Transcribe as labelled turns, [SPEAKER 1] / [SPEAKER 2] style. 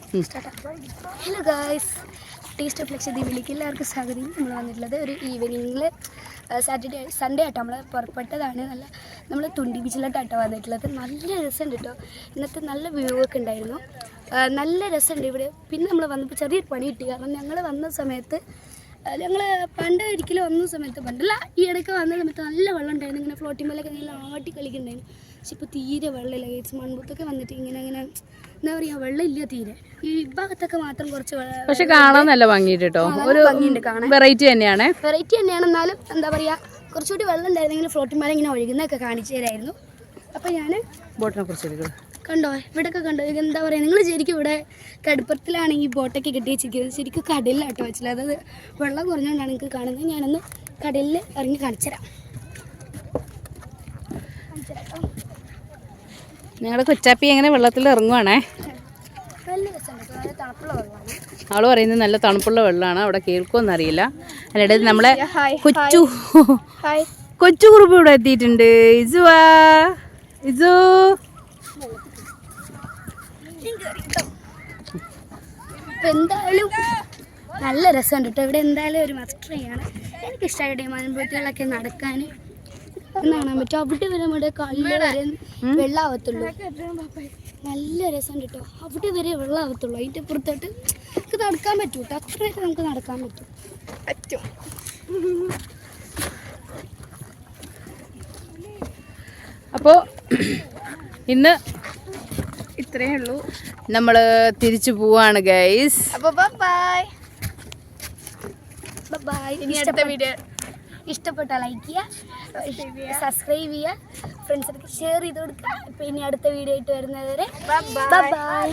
[SPEAKER 1] Hello guys, taste of ലക്ഷദ്വീപിലേക്ക് എല്ലാവർക്കും സ്വാഗതം. നമ്മൾ വന്നിട്ടുള്ളത് ഒരു ഈവനിങ്ങിൽ സൺഡേ ആട്ടോ നമ്മൾ പുറപ്പെട്ടതാണ്. നമ്മൾ തുണ്ടി ബീച്ചിലോട്ടാട്ടോ വന്നിട്ടുള്ളത്. നല്ല രസമുണ്ട് കേട്ടോ. ഇന്നത്തെ നല്ല വ്യൂ ഒക്കെ ഉണ്ടായിരുന്നു. നല്ല രസമുണ്ട് ഇവിടെ. പിന്നെ നമ്മൾ വന്നപ്പോൾ ചെറിയൊരു പണി കിട്ടി. കാരണം ഞങ്ങൾ വന്ന സമയത്ത് ഞങ്ങൾ പണ്ട് ഒരിക്കലും വന്ന സമയത്ത് പണ്ടല്ല ഈ ഇടയ്ക്ക് വന്ന സമയത്ത് നല്ല വെള്ളം ഉണ്ടായിരുന്നു. ഇങ്ങനെ ഫ്ലോട്ടിംഗ് മേലൊക്കെ നല്ല ആട്ടി കളിക്കുന്നുണ്ടായിരുന്നു. പക്ഷെ ഇപ്പോൾ തീരെ വെള്ളമില്ല ഗൈസ്. മൺപുത്തൊക്കെ വന്നിട്ട് ഇങ്ങനെ എന്താ പറയുക, വെള്ളമില്ല തീരെ. ഈ ഭാഗത്തൊക്കെ മാത്രം കുറച്ച്
[SPEAKER 2] പക്ഷെ കാണാൻ നല്ല ഭംഗിയുണ്ട് കേട്ടോ. ഒരു
[SPEAKER 1] ഭംഗിയുണ്ട് കാണാൻ.
[SPEAKER 2] വെറൈറ്റി തന്നെയാണ്.
[SPEAKER 1] എന്നാലും എന്താ പറയുക, കുറച്ചുകൂടി വെള്ളം ഉണ്ടായിരുന്നെങ്കിൽ ഫ്ലോട്ടിംഗ് മേലെ ഇങ്ങനെ ഒഴുകുന്നതൊക്കെ കാണിച്ചു തരായിരുന്നു. അപ്പോൾ ഞാൻ
[SPEAKER 2] ബോട്ടിനെ കുറിച്ച്
[SPEAKER 1] കണ്ടോ, ഇവിടെയൊക്കെ കണ്ടോ. എന്താ പറയുക, നിങ്ങൾ ശരിക്കും ഇവിടെ കടുപ്പത്തിലാണ് ഈ ബോട്ടൊക്കെ കെട്ടി വെച്ചിരിക്കുന്നത്. ശരിക്കും കടലിലാട്ടോ വെച്ചില്ല. അതായത് വെള്ളം കുറഞ്ഞുകൊണ്ടാണ് നിങ്ങൾക്ക് കാണുന്നത്. ഞാനൊന്ന് കടലിൽ ഇറങ്ങി കാണിച്ചുതരാം.
[SPEAKER 2] ഞങ്ങളുടെ കൊച്ചാപ്പി എങ്ങനെ വെള്ളത്തിൽ ഇറങ്ങുവാണേ.
[SPEAKER 1] നല്ല രസമുണ്ട്, നല്ല തണുപ്പുള്ള വെള്ളമാണ്.
[SPEAKER 2] ആള് പറയുന്നത് നല്ല തണുപ്പുള്ള വെള്ളമാണ്. അവിടെ കേൾക്കുമെന്നറിയില്ല. അതിനിടയിൽ നമ്മളെ കൊച്ചു കുറുപ്പ് ഇവിടെ എത്തിയിട്ടുണ്ട്. ഇസുവാ ഇസു.
[SPEAKER 1] ഇപ്പം എന്തായാലും നല്ല രസമുണ്ട് കേട്ടോ. ഇവിടെ എന്തായാലും ഒരു മസ്റ്റ് ട്രൈ ആണ്. എനിക്കിഷ്ടമായിട്ട് ഈ മൺപൊട്ടികളൊക്കെ നടക്കാൻ കാണാൻ പറ്റും. അവിടെ വരെ നമ്മുടെ കല്ല് വരെ വെള്ളമാവത്തുള്ളൂ. നല്ല രസമുണ്ട് കേട്ടോ. അവിടെ വരെ വെള്ളമാവത്തുള്ളൂ. അതിൻ്റെ പുറത്തോട്ട് നമുക്ക് നടക്കാൻ പറ്റും കേട്ടോ. അത്രയൊക്കെ നമുക്ക് നടക്കാൻ പറ്റും.
[SPEAKER 2] അപ്പോൾ ഇന്ന് ഇത്രയേ ഉള്ളൂ. നമ്മൾ തിരിച്ചു പോവാണ് ഗൈസ്.
[SPEAKER 1] അപ്പോൾ ബൈ. ഇനി അടുത്ത വീഡിയോ ഇഷ്ടപ്പെട്ടാൽ ലൈക്ക് ചെയ്യുക, സബ്സ്ക്രൈബ് ചെയ്യുക, ഫ്രണ്ട്സിനൊക്കെ ഷെയർ ചെയ്ത് കൊടുക്കുക. അപ്പോൾ ഇനി അടുത്ത വീഡിയോ ആയിട്ട് വരുന്നതുവരെ ബൈ.